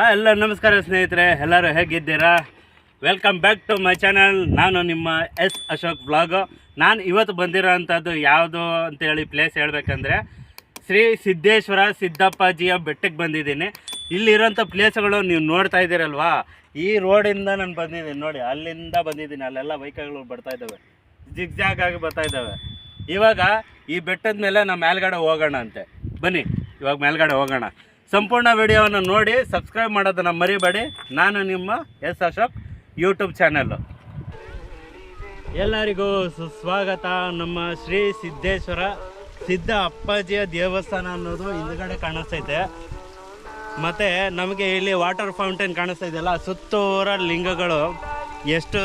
ಎಲ್ಲ ನಮಸ್ಕಾರ ಸ್ನೇಹಿತರೆ, ಎಲ್ಲರೂ ಹೇಗಿದ್ದೀರಾ? Welcome back to my channel. ನಾನು ನಿಮ್ಮ ಎಸ್ ಅಶೋಕ್ ವ್ಲಾಗ್. ನಾನು ಇವತ್ತು ಬಂದಿರೋ ಅಂಥದ್ದು ಯಾವುದು ಅಂತೇಳಿ ಪ್ಲೇಸ್ ಹೇಳಬೇಕಂದ್ರೆ ಶ್ರೀ ಸಿದ್ದೇಶ್ವರ ಸಿದ್ದಪ್ಪಾಜಿಯ ಬೆಟ್ಟಕ್ಕೆ ಬಂದಿದ್ದೀನಿ. ಇಲ್ಲಿರೋಂಥ ಪ್ಲೇಸ್ಗಳು ನೀವು ನೋಡ್ತಾ ಇದ್ದೀರಲ್ವಾ, ಈ ರೋಡಿಂದ ನಾನು ಬಂದಿದ್ದೀನಿ ನೋಡಿ, ಅಲ್ಲಿಂದ ಬಂದಿದ್ದೀನಿ. ಅಲ್ಲೆಲ್ಲ ವೆಹಿಕಲ್ಗಳು ಬರ್ತಾಯಿದ್ದಾವೆ, ಜಿಗ್ಜಾಗ್ ಆಗಿ ಬರ್ತಾಯಿದ್ದಾವೆ. ಇವಾಗ ಈ ಬೆಟ್ಟದ ಮೇಲೆ ನಾವು ಮೇಲ್ಗಡೆ ಹೋಗೋಣ ಅಂತೆ. ಬನ್ನಿ ಇವಾಗ ಮೇಲ್ಗಡೆ ಹೋಗೋಣ. ಸಂಪೂರ್ಣ ವಿಡಿಯೋವನ್ನು ನೋಡಿ ಸಬ್ಸ್ಕ್ರೈಬ್ ಮಾಡೋದನ್ನು ಮರಿಬೇಡಿ. ನಾನು ನಿಮ್ಮ ಎಸ್ ಅಶೋಕ್ ಯೂಟ್ಯೂಬ್ ಚಾನಲ್ಲು. ಎಲ್ಲರಿಗೂ ಸುಸ್ವಾಗತ. ನಮ್ಮ ಶ್ರೀ ಸಿದ್ದೇಶ್ವರ ಸಿದ್ದ ಅಪ್ಪಾಜಿಯ ದೇವಸ್ಥಾನ ಅನ್ನೋದು ಹಿಂದ್ಗಡೆ ಕಾಣಿಸ್ತೈತೆ. ಮತ್ತು ನಮಗೆ ಇಲ್ಲಿ ವಾಟರ್ ಫೌಂಟೇನ್ ಕಾಣಿಸ್ತಾ ಇದೆಯಲ್ಲ, ಸುತ್ತೂರ ಲಿಂಗಗಳು ಎಷ್ಟು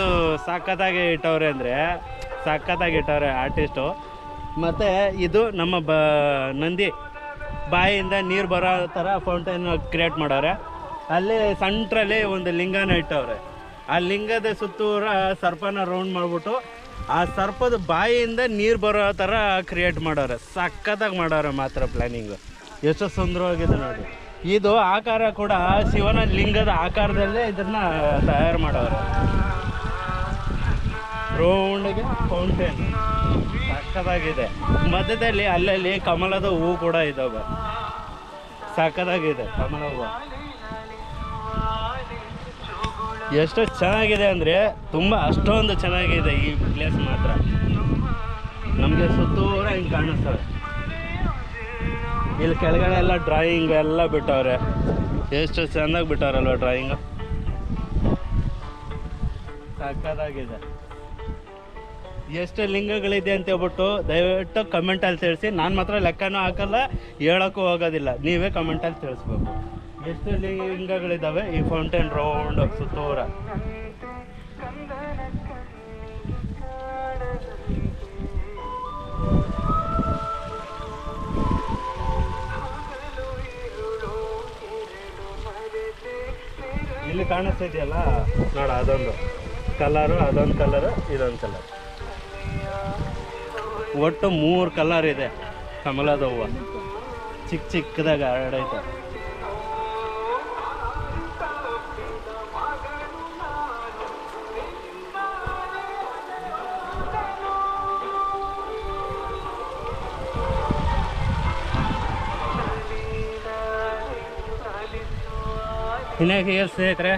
ಸಖತ್ತಾಗಿ ಇಟ್ಟವ್ರೆ ಅಂದರೆ ಸಖತ್ತಾಗಿ ಇಟ್ಟವ್ರೆ ಆರ್ಟಿಸ್ಟು. ಮತ್ತು ಇದು ನಮ್ಮ ನಂದಿ ಬಾಯಿಯಿಂದ ನೀರು ಬರೋ ಥರ ಫೌಂಟೇನ್ ಕ್ರಿಯೇಟ್ ಮಾಡವ್ರೆ. ಅಲ್ಲಿ ಸೆಂಟ್ರಲ್ಲಿ ಒಂದು ಲಿಂಗನ ಇಟ್ಟವ್ರೆ. ಆ ಲಿಂಗದ ಸುತ್ತೂರ ಸರ್ಪನ ರೌಂಡ್ ಮಾಡಿಬಿಟ್ಟು ಆ ಸರ್ಪದ ಬಾಯಿಯಿಂದ ನೀರು ಬರೋ ಥರ ಕ್ರಿಯೇಟ್ ಮಾಡವ್ರೆ. ಸಖತ್ತಾಗಿ ಮಾಡವ್ರೆ ಮಾತ್ರ ಪ್ಲ್ಯಾನಿಂಗು. ಎಷ್ಟು ಸುಂದರವಾಗಿದೆ ನೋಡಿ. ಇದು ಆಕಾರ ಕೂಡ ಶಿವನ ಲಿಂಗದ ಆಕಾರದಲ್ಲೇ ಇದನ್ನು ತಯಾರು ಮಾಡವ್ರೆ. ರೌಂಡಿಗೆ ಫೌಂಟೇನ್ ಸಕ್ಕದಾಗಿದೆ. ಮಧ್ಯದಲ್ಲಿ ಅಲ್ಲಲ್ಲಿ ಕಮಲದ ಹೂವು ಕೂಡ ಇದ್ದಾವೆ. ಸಕ್ಕದಾಗಿದೆ ಕಮಲ ಹೂವು. ಎಷ್ಟು ಚೆನ್ನಾಗಿದೆ ಅಂದರೆ ತುಂಬ ಅಷ್ಟೊಂದು ಚೆನ್ನಾಗಿದೆ ಈ ಪ್ಲೇಸ್ ಮಾತ್ರ. ನಮಗೆ ಸುತ್ತೂರ ಹಿಂಗೆ ಕಾಣಿಸ್ತವೆ. ಇಲ್ಲಿ ಕೆಳಗಡೆ ಎಲ್ಲ ಡ್ರಾಯಿಂಗ್ ಎಲ್ಲ ಬಿಟ್ಟವ್ರೆ. ಎಷ್ಟು ಚೆನ್ನಾಗಿ ಬಿಟ್ಟವ್ರಲ್ವ ಡ್ರಾಯಿಂಗು. ಸಕ್ಕದಾಗಿದೆ. ಎಷ್ಟು ಲಿಂಗಗಳಿದೆ ಅಂತ ಹೇಳ್ಬಿಟ್ಟು ದಯವಿಟ್ಟು ಕಮೆಂಟಲ್ಲಿ ತಿಳಿಸಿ. ನಾನು ಮಾತ್ರ ಲೆಕ್ಕನೂ ಹಾಕಲ್ಲ, ಹೇಳೋಕ್ಕೂ ಹೋಗೋದಿಲ್ಲ. ನೀವೇ ಕಮೆಂಟಲ್ಲಿ ತಿಳಿಸ್ಬೇಕು ಎಷ್ಟು ಲಿಂಗಗಳಿದ್ದಾವೆ ಈ ಫೌಂಟೇನ್ ರೌಂಡ್ ಸುತ್ತೂರ. ಇಲ್ಲಿ ಕಾಣಿಸ್ತಿದೆಯಲ್ಲ ನೋಡ, ಅದೊಂದು ಕಲರು, ಅದೊಂದು ಕಲರು, ಇದೊಂದು ಕಲರ್. ಒಟ್ಟು 3 ಕಲರ್ ಇದೆ ಕಮಲದ ಹೂವು. ಚಿಕ್ಕ ಚಿಕ್ಕದಾಗ ಹರಡೈತೆ. ಇನ್ನಾಗಿ ಸ್ನೇಹಿತರೆ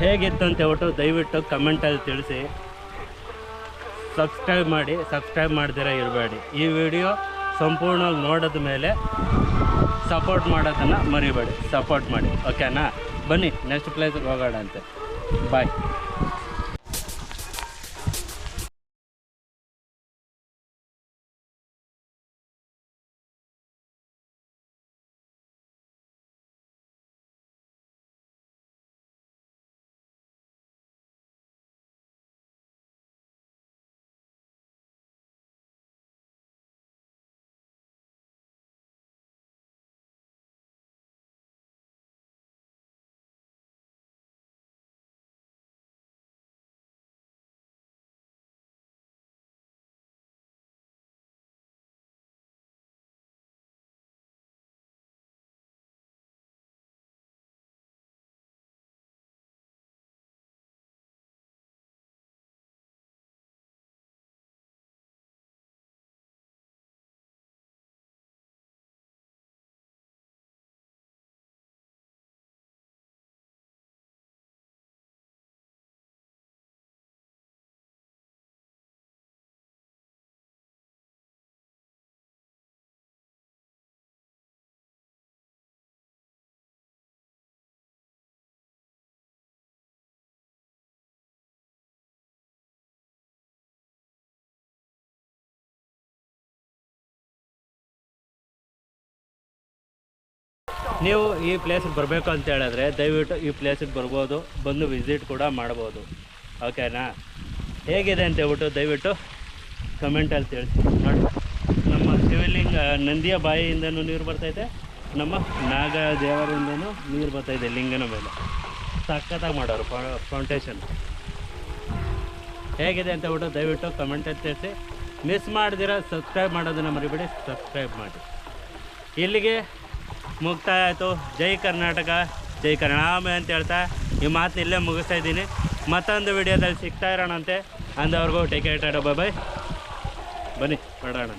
ಹೇಗಿತ್ತು ಅಂತ ಹೇಳ್ಬಿಟ್ಟು ದಯವಿಟ್ಟು ಕಮೆಂಟಲ್ಲಿ ತಿಳಿಸಿ. ಸಬ್ಸ್ಕ್ರೈಬ್ ಮಾಡಿ, ಸಬ್ಸ್ಕ್ರೈಬ್ ಮಾಡ್ದಿರ ಇರಬೇಡಿ. ಈ ವಿಡಿಯೋ ಸಂಪೂರ್ಣವಾಗಿ ನೋಡಿದ ಮೇಲೆ ಸಪೋರ್ಟ್ ಮಾಡೋದನ್ನು ಮರಿಬೇಡಿ. ಸಪೋರ್ಟ್ ಮಾಡಿ, ಓಕೆನಾ? ಬನ್ನಿ ನೆಕ್ಸ್ಟ್ ಪ್ಲೇಸಿಗೆ ಹೋಗೋಣ ಅಂತೆ. ಬಾಯ್. ನೀವು ಈ ಪ್ಲೇಸಿಗೆ ಬರಬೇಕು ಅಂತ ಹೇಳಿದ್ರೆ ದಯವಿಟ್ಟು ಈ ಪ್ಲೇಸಿಗೆ ಬರ್ಬೋದು, ಬಂದು ವಿಸಿಟ್ ಕೂಡ ಮಾಡ್ಬೋದು. ಓಕೆನಾ? ಹೇಗಿದೆ ಅಂತ ಹೇಳ್ಬಿಟ್ಟು ದಯವಿಟ್ಟು ಕಮೆಂಟಲ್ಲಿ ತಿಳಿಸಿ. ನೋಡಿ, ನಮ್ಮ ಶಿವಲಿಂಗ ನಂದಿಯ ಬಾಯಿಯಿಂದನೂ ನೀರು ಬರ್ತೈತೆ, ನಮ್ಮ ನಾಗ ದೇವರಿಂದನೂ ನೀರು ಬರ್ತಾಯಿದೆ ಲಿಂಗನ ಮೇಲೆ. ಸಖತ್ತಾಗಿ ಮಾಡೋರು ಫೌಂಡೇಶನ್. ಹೇಗಿದೆ ಅಂತ ಹೇಳ್ಬಿಟ್ಟು ದಯವಿಟ್ಟು ಕಮೆಂಟಲ್ಲಿ ತಿಳಿಸಿ. ಮಿಸ್ ಮಾಡಿದಿರ ಸಬ್ಸ್ಕ್ರೈಬ್ ಮಾಡೋದನ್ನು ಮರಿಬೇಡಿ. ಸಬ್ಸ್ಕ್ರೈಬ್ ಮಾಡಿ. ಇಲ್ಲಿಗೆ ಮುಕ್ತಾಯ ಆಯಿತು. ಜೈ ಕರ್ನಾಟಕ, ಜೈ ಕರುಣಾಮಯ ಅಂತ ಹೇಳ್ತಾ ಈ ಮಾತನ್ನ ಇಲ್ಲೇ ಮುಗಿಸ್ತಾ ಇದ್ದೀನಿ. ಮತ್ತೊಂದು ವಿಡಿಯೋದಲ್ಲಿ ಸಿಗ್ತಾ ಇರೋಣಂತೆ. ಅಂದವ್ರಿಗೂ ಟೇಕ್ ಕೇರ್, ಬೈ ಬೈ. ಬನ್ನಿ ಮಾಡೋಣ.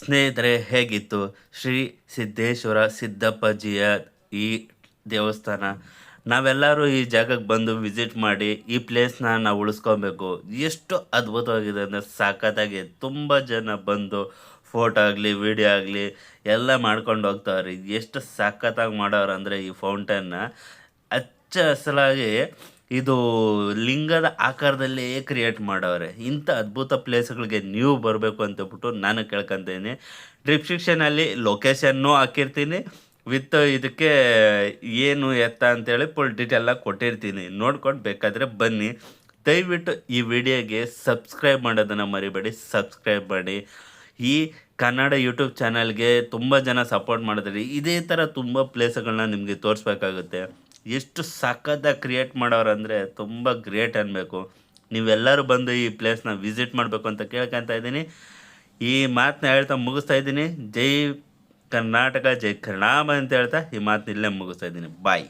ಸ್ನೇಹಿತರೆ, ಹೇಗಿತ್ತು ಶ್ರೀ ಸಿದ್ದೇಶ್ವರ ಸಿದ್ದಪ್ಪಾಜಿಯ ಈ ದೇವಸ್ಥಾನ? ನಾವೆಲ್ಲರೂ ಈ ಜಾಗಕ್ಕೆ ಬಂದು ವಿಸಿಟ್ ಮಾಡಿ ಈ ಪ್ಲೇಸ್ನ ನಾವು ಉಳಿಸ್ಕೊಬೇಕು. ಎಷ್ಟು ಅದ್ಭುತವಾಗಿದೆ ಅಂದರೆ ಸಖತ್ತಾಗಿ ತುಂಬ ಜನ ಬಂದು ಫೋಟೋ ಆಗಲಿ ವಿಡಿಯೋ ಆಗಲಿ ಎಲ್ಲ ಮಾಡ್ಕೊಂಡು ಹೋಗ್ತಾವ್ರಿ. ಎಷ್ಟು ಸಖತ್ತಾಗಿ ಮಾಡೋರು ಅಂದರೆ ಈ ಫೌಂಟನ್ನ ಹಚ್ಚ ಹಸಲಾಗಿ ಇದು ಲಿಂಗದ ಆಕಾರದಲ್ಲೇ ಕ್ರಿಯೇಟ್ ಮಾಡವ್ರೆ. ಇಂಥ ಅದ್ಭುತ ಪ್ಲೇಸ್ಗಳಿಗೆ ನೀವು ಬರಬೇಕು ಅಂತಬಿಟ್ಟು ನಾನು ಕೇಳ್ಕೊತೀನಿ. ಡಿಸ್ಕ್ರಿಪ್ಷನಲ್ಲಿ ಲೊಕೇಶನ್ನು ಹಾಕಿರ್ತೀನಿ, ವಿತ್ ಇದಕ್ಕೆ ಏನು ಎತ್ತ ಅಂತೇಳಿ ಫುಲ್ ಡೀಟೇಲಾಗಿ ಕೊಟ್ಟಿರ್ತೀನಿ. ನೋಡ್ಕೊಂಡು ಬೇಕಾದರೆ ಬನ್ನಿ. ದಯವಿಟ್ಟು ಈ ವಿಡಿಯೋಗೆ ಸಬ್ಸ್ಕ್ರೈಬ್ ಮಾಡೋದನ್ನು ಮರಿಬೇಡಿ, ಸಬ್ಸ್ಕ್ರೈಬ್ ಮಾಡಿ. ಈ ಕನ್ನಡ ಯೂಟ್ಯೂಬ್ ಚಾನಲ್ಗೆ ತುಂಬ ಜನ ಸಪೋರ್ಟ್ ಮಾಡಿದ್ರಿ. ಇದೇ ಥರ ತುಂಬ ಪ್ಲೇಸ್ಗಳನ್ನ ನಿಮಗೆ ತೋರಿಸ್ಬೇಕಾಗುತ್ತೆ. ಎಷ್ಟು ಸಖತ್ತಾಗಿ ಕ್ರಿಯೇಟ್ ಮಾಡೋರಂದರೆ ತುಂಬ ಗ್ರೇಟ್ ಅನ್ನಬೇಕು. ನೀವೆಲ್ಲರೂ ಬಂದು ಈ ಪ್ಲೇಸ್ನ ವಿಸಿಟ್ ಮಾಡಬೇಕು ಅಂತ ಕೇಳ್ಕೊತಾ ಇದ್ದೀನಿ. ಈ ಮಾತನ್ನ ಹೇಳ್ತಾ ಮುಗಿಸ್ತಾ ಇದ್ದೀನಿ. ಜೈ ಕರ್ನಾಟಕ, ಜೈ ಕರ್ನಾಟಕ ಅಂತ ಹೇಳ್ತಾ ಈ ಮಾತನ್ನ ಇಲ್ಲೇ ಮುಗಿಸ್ತಾ ಇದ್ದೀನಿ. ಬಾಯ್.